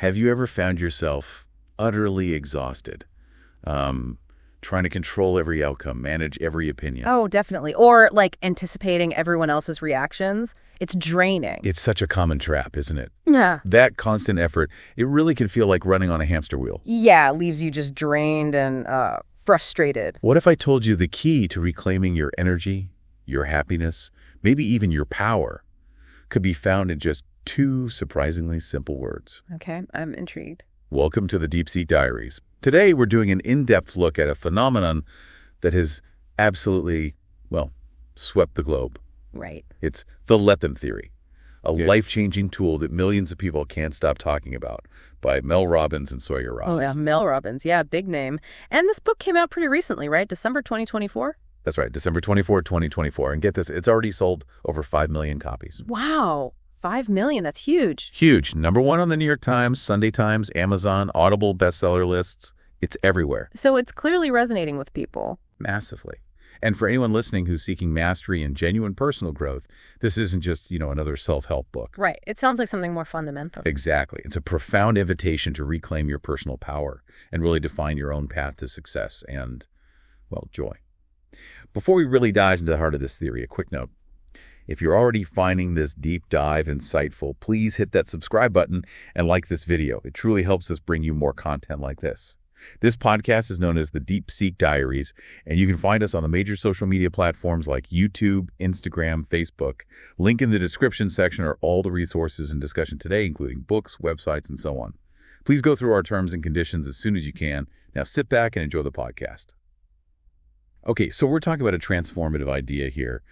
Have you ever found yourself utterly exhausted, trying to control every outcome, manage every opinion? Oh, definitely. Or like anticipating everyone else's reactions. It's draining. It's such a common trap, isn't it? Yeah. That constant effort, it really can feel like running on a hamster wheel. Yeah, leaves you just drained and frustrated. What if I told you the key to reclaiming your energy, your happiness, maybe even your power, could be found in just 2 surprisingly simple words? Okay, I'm intrigued. Welcome to the Deep Sea Diaries. Today, we're doing an in-depth look at a phenomenon that has absolutely, well, swept the globe. Right. It's the let them theory, a life-changing tool that millions of people can't stop talking about, by Mel Robbins and Sawyer Ross. Oh, yeah, Mel Robbins. Yeah, big name. And this book came out pretty recently, right? December 2024? That's right, December 24, 2024. And get this, it's already sold over 5 million copies. Wow, 5 million. That's huge. Huge. #1 on the New York Times, Sunday Times, Amazon, Audible bestseller lists. It's everywhere. So it's clearly resonating with people. Massively. And for anyone listening who's seeking mastery and genuine personal growth, this isn't just, another self-help book. Right. It sounds like something more fundamental. Exactly. It's a profound invitation to reclaim your personal power and really define your own path to success and, well, joy. Before we really dive into the heart of this theory, a quick note. If you're already finding this deep dive insightful, please hit that subscribe button and like this video. It truly helps us bring you more content like this. This podcast is known as the Deep Sea Diaries, and you can find us on the major social media platforms like YouTube, Instagram, Facebook. Link in the description section are all the resources and discussion today, including books, websites, and so on. Please go through our terms and conditions as soon as you can. Now sit back and enjoy the podcast. Okay, so we're talking about a transformative idea here.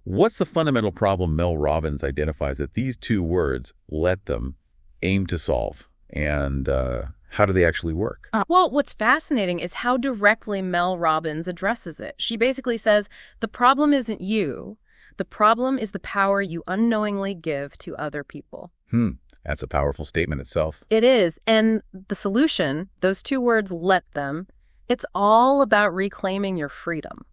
What's the fundamental problem Mel Robbins identifies that these 2 words, let them, aim to solve? And how do they actually work? Well, what's fascinating is how directly Mel Robbins addresses it. She basically says, the problem isn't you. The problem is the power you unknowingly give to other people. That's a powerful statement itself. It is. And the solution, those 2 words, let them, it's all about reclaiming your freedom.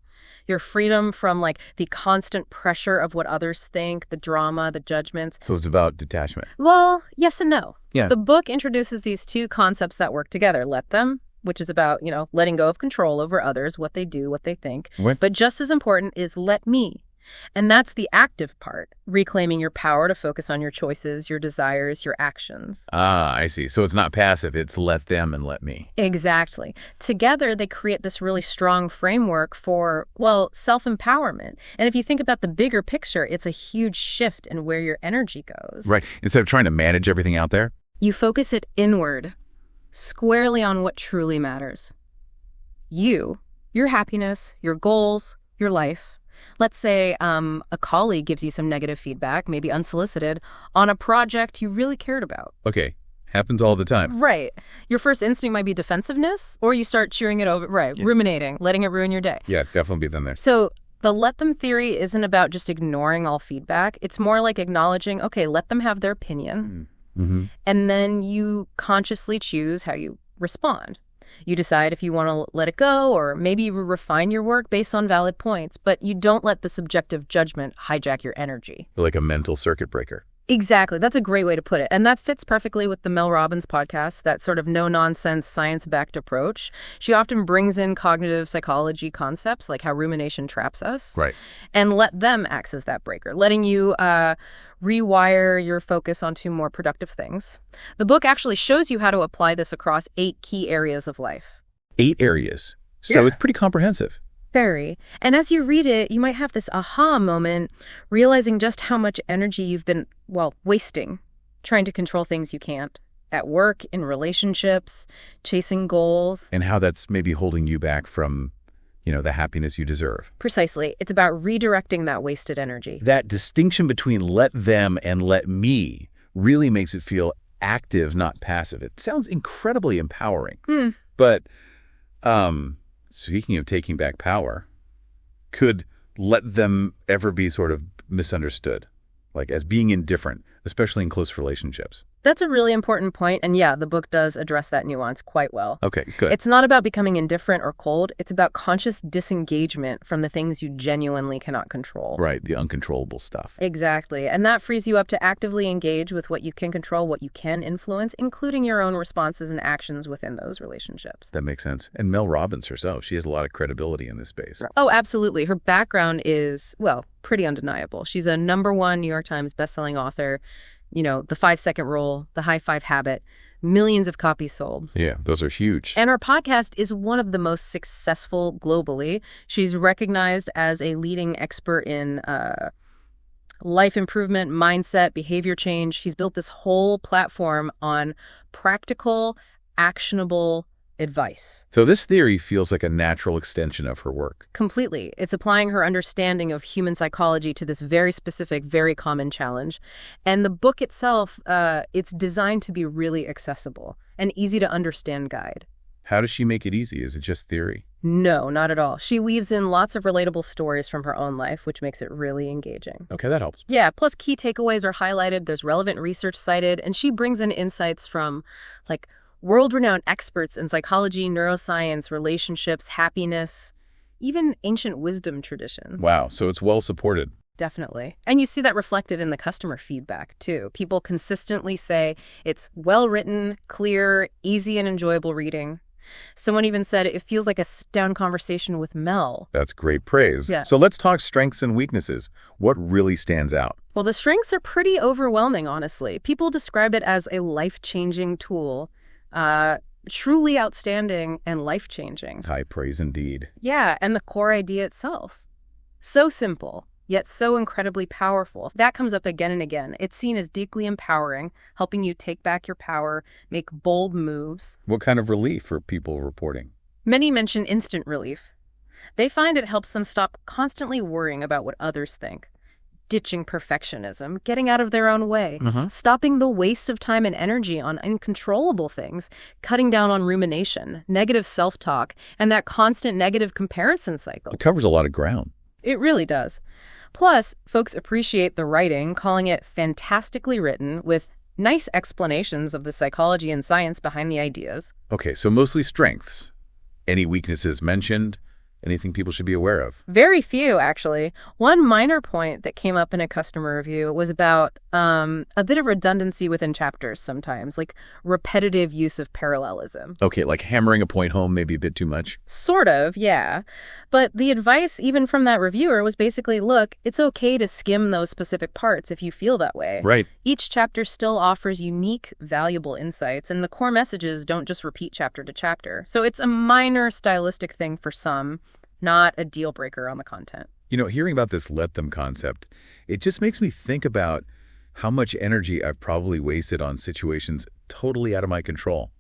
Your freedom from the constant pressure of what others think, the drama, the judgments. So it's about detachment. Well, yes and no. Yeah. The book introduces these 2 concepts that work together. Let them, which is about, letting go of control over others, what they do, what they think. What? But just as important is let me. And that's the active part, reclaiming your power to focus on your choices, your desires, your actions. I see. So it's not passive. It's let them and let me. Exactly. Together, they create this really strong framework for, self-empowerment. And if you think about the bigger picture, it's a huge shift in where your energy goes. Right. Instead of trying to manage everything out there. You focus it inward, squarely on what truly matters. You, your happiness, your goals, your life. Let's say a colleague gives you some negative feedback, maybe unsolicited, on a project you really cared about. Okay. Happens all the time. Right. Your first instinct might be defensiveness, or you start chewing it over, ruminating, letting it ruin your day. Yeah, definitely been there. So the let them theory isn't about just ignoring all feedback. It's more like acknowledging, okay, let them have their opinion, and then you consciously choose how you respond. You decide if you want to let it go, or maybe you refine your work based on valid points, but you don't let the subjective judgment hijack your energy. Like a mental circuit breaker. Exactly. That's a great way to put it. And that fits perfectly with the Mel Robbins podcast, that sort of no-nonsense, science-backed approach. She often brings in cognitive psychology concepts, like how rumination traps us. Right. And let them act as that breaker, letting you rewire your focus onto more productive things. The book actually shows you how to apply this across 8 key areas of life. 8 areas. So It's pretty comprehensive. Very. And as you read it, you might have this aha moment, realizing just how much energy you've been, wasting, trying to control things you can't. At work, in relationships, chasing goals. And how that's maybe holding you back from, the happiness you deserve. Precisely. It's about redirecting that wasted energy. That distinction between let them and let me really makes it feel active, not passive. It sounds incredibly empowering. But speaking of taking back power, could let them ever be sort of misunderstood, like as being indifferent, especially in close relationships? That's a really important point, and yeah, the book does address that nuance quite well. Okay, good. It's not about becoming indifferent or cold. It's about conscious disengagement from the things you genuinely cannot control. Right, the uncontrollable stuff. Exactly, and that frees you up to actively engage with what you can control, what you can influence, including your own responses and actions within those relationships. That makes sense. And Mel Robbins herself, she has a lot of credibility in this space. Oh, absolutely. Her background is, well, pretty undeniable. She's a #1 New York Times bestselling author. You know, The 5-Second Rule, The High Five Habit, millions of copies sold. Yeah, those are huge. And her podcast is one of the most successful globally. She's recognized as a leading expert in life improvement, mindset, behavior change. She's built this whole platform on practical, actionable advice. So this theory feels like a natural extension of her work. Completely. It's applying her understanding of human psychology to this very specific, very common challenge. And the book itself, it's designed to be really accessible, an easy to understand guide. How does she make it easy? Is it just theory? No, not at all. She weaves in lots of relatable stories from her own life, which makes it really engaging. Okay, that helps. Yeah, plus key takeaways are highlighted, there's relevant research cited, and she brings in insights from, like, world-renowned experts in psychology, neuroscience, relationships, happiness, even ancient wisdom traditions. Wow, so it's well supported. Definitely. And you see that reflected in the customer feedback, too. People consistently say it's well-written, clear, easy and enjoyable reading. Someone even said it feels like a sit-down conversation with Mel. That's great praise. Yeah. So let's talk strengths and weaknesses. What really stands out? Well, the strengths are pretty overwhelming, honestly. People described it as a life-changing tool. Truly outstanding and life-changing. High praise indeed. Yeah, and the core idea itself. So simple, yet so incredibly powerful. That comes up again and again. It's seen as deeply empowering, helping you take back your power, make bold moves. What kind of relief are people reporting? Many mention instant relief. They find it helps them stop constantly worrying about what others think. Ditching perfectionism, getting out of their own way, stopping the waste of time and energy on uncontrollable things, cutting down on rumination, negative self-talk, and that constant negative comparison cycle. It covers a lot of ground. It really does. Plus, folks appreciate the writing, calling it fantastically written with nice explanations of the psychology and science behind the ideas. Okay, so mostly strengths. Any weaknesses mentioned? Anything people should be aware of? Very few, actually. One minor point that came up in a customer review was about a bit of redundancy within chapters sometimes, like repetitive use of parallelism. Okay, like hammering a point home maybe a bit too much? Sort of, yeah. But the advice, even from that reviewer, was basically, look, it's okay to skim those specific parts if you feel that way. Right. Each chapter still offers unique, valuable insights, and the core messages don't just repeat chapter to chapter. So it's a minor stylistic thing for some, not a deal breaker on the content. You know, hearing about this let them concept, it just makes me think about how much energy I've probably wasted on situations totally out of my control.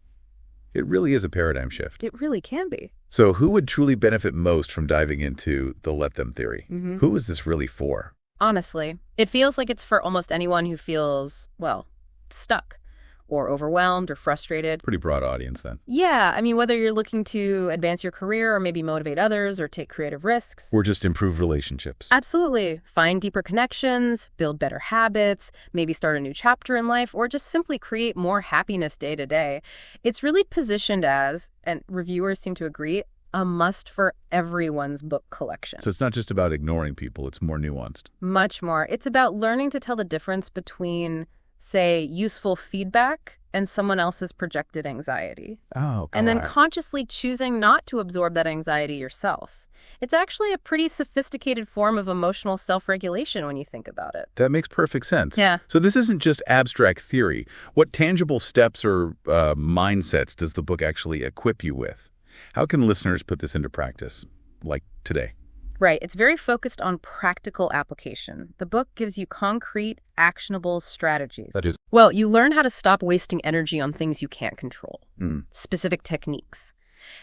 It really is a paradigm shift. It really can be. So who would truly benefit most from diving into the let them theory? Who is this really for? Honestly, it feels like it's for almost anyone who feels, well, stuck or overwhelmed or frustrated. Pretty broad audience then. Yeah, I mean, whether you're looking to advance your career or maybe motivate others or take creative risks. Or just improve relationships. Absolutely. Find deeper connections, build better habits, maybe start a new chapter in life, or just simply create more happiness day to day. It's really positioned as, and reviewers seem to agree, a must for everyone's book collection. So it's not just about ignoring people, it's more nuanced. Much more. It's about learning to tell the difference between, say, useful feedback and someone else's projected anxiety. Oh, God. And then consciously choosing not to absorb that anxiety yourself. It's actually a pretty sophisticated form of emotional self-regulation when you think about it. That makes perfect sense. Yeah. So this isn't just abstract theory. What tangible steps or mindsets does the book actually equip you with? How can listeners put this into practice, like today? Right. It's very focused on practical application. The book gives you concrete, actionable strategies. That is. Well, you learn how to stop wasting energy on things you can't control. Specific techniques.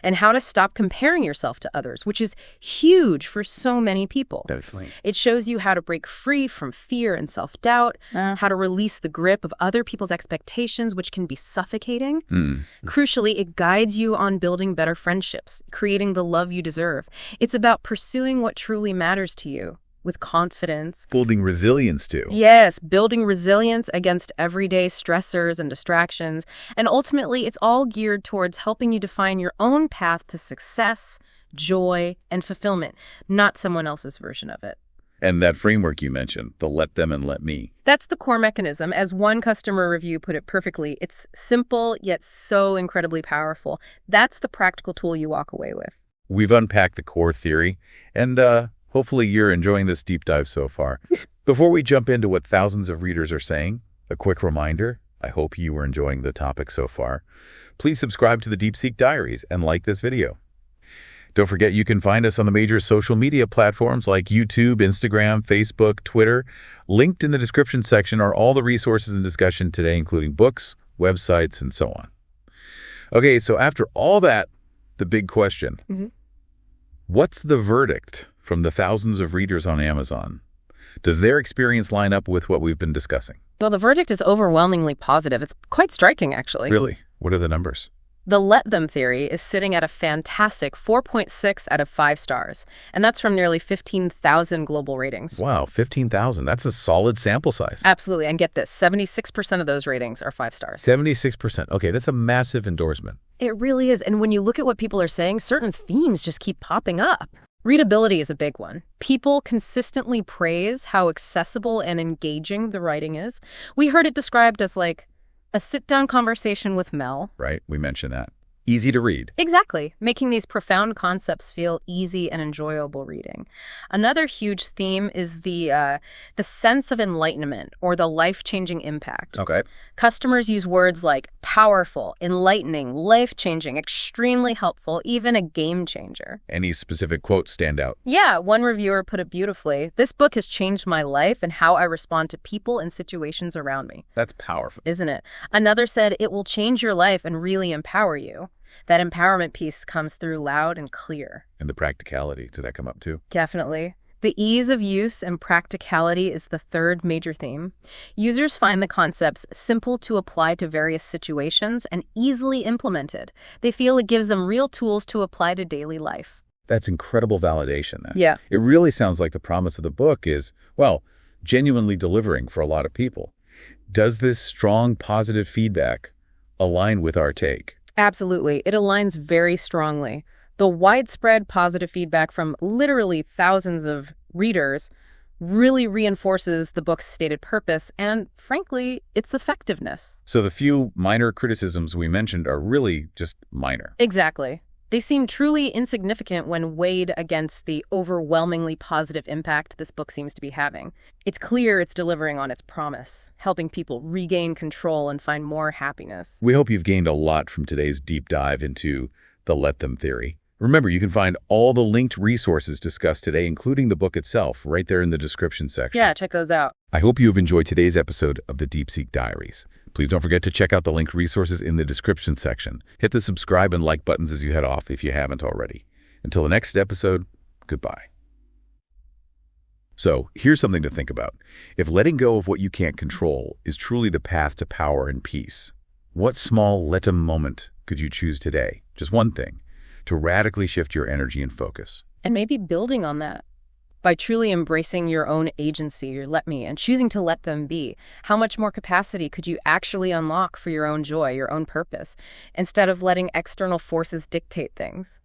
And how to stop comparing yourself to others, which is huge for so many people. Definitely. It shows you how to break free from fear and self-doubt, how to release the grip of other people's expectations, which can be suffocating. Crucially, it guides you on building better friendships, creating the love you deserve. It's about pursuing what truly matters to you, with confidence. Building resilience, too. Yes, building resilience against everyday stressors and distractions. And ultimately, it's all geared towards helping you define your own path to success, joy, and fulfillment, not someone else's version of it. And that framework you mentioned, the let them and let me. That's the core mechanism. As one customer review put it perfectly, it's simple yet so incredibly powerful. That's the practical tool you walk away with. We've unpacked the core theory, and hopefully you're enjoying this deep dive so far. Before we jump into what thousands of readers are saying, a quick reminder, I hope you are enjoying the topic so far. Please subscribe to the Deep Seek Diaries and like this video. Don't forget you can find us on the major social media platforms like YouTube, Instagram, Facebook, Twitter. Linked in the description section are all the resources and discussion today, including books, websites, and so on. Okay, so after all that, the big question. What's the verdict from the thousands of readers on Amazon? Does their experience line up with what we've been discussing? Well, the verdict is overwhelmingly positive. It's quite striking, actually. Really? What are the numbers? The let them theory is sitting at a fantastic 4.6 out of 5 stars, and that's from nearly 15,000 global ratings. Wow, 15,000. That's a solid sample size. Absolutely, and get this, 76% of those ratings are 5 stars. 76%. Okay, that's a massive endorsement. It really is, and when you look at what people are saying, certain themes just keep popping up. Readability is a big one. People consistently praise how accessible and engaging the writing is. We heard it described as like a sit-down conversation with Mel. Right, we mentioned that. Easy to read. Exactly, making these profound concepts feel easy and enjoyable reading. Another huge theme is the sense of enlightenment or the life-changing impact. Okay. Customers use words like powerful, enlightening, life-changing, extremely helpful, even a game changer. Any specific quotes stand out? Yeah, one reviewer put it beautifully. This book has changed my life and how I respond to people and situations around me. That's powerful. Isn't it? Another said, it will change your life and really empower you. That empowerment piece comes through loud and clear. And the practicality, did that come up too? Definitely. The ease of use and practicality is the third major theme. Users find the concepts simple to apply to various situations and easily implemented. They feel it gives them real tools to apply to daily life. That's incredible validation then. Yeah. It really sounds like the promise of the book is, well, genuinely delivering for a lot of people. Does this strong positive feedback align with our take? Absolutely. It aligns very strongly. The widespread positive feedback from literally thousands of readers really reinforces the book's stated purpose and, frankly, its effectiveness. So the few minor criticisms we mentioned are really just minor. Exactly. They seem truly insignificant when weighed against the overwhelmingly positive impact this book seems to be having. It's clear it's delivering on its promise, helping people regain control and find more happiness. We hope you've gained a lot from today's deep dive into the let them theory. Remember, you can find all the linked resources discussed today, including the book itself, right there in the description section. Yeah, check those out. I hope you have enjoyed today's episode of the Deep Seek Diaries. Please don't forget to check out the linked resources in the description section. Hit the subscribe and like buttons as you head off if you haven't already. Until the next episode, goodbye. So, here's something to think about. If letting go of what you can't control is truly the path to power and peace, what small let 'em moment could you choose today? Just one thing, to radically shift your energy and focus. And maybe building on that. By truly embracing your own agency, your let me, and choosing to let them be, how much more capacity could you actually unlock for your own joy, your own purpose, instead of letting external forces dictate things?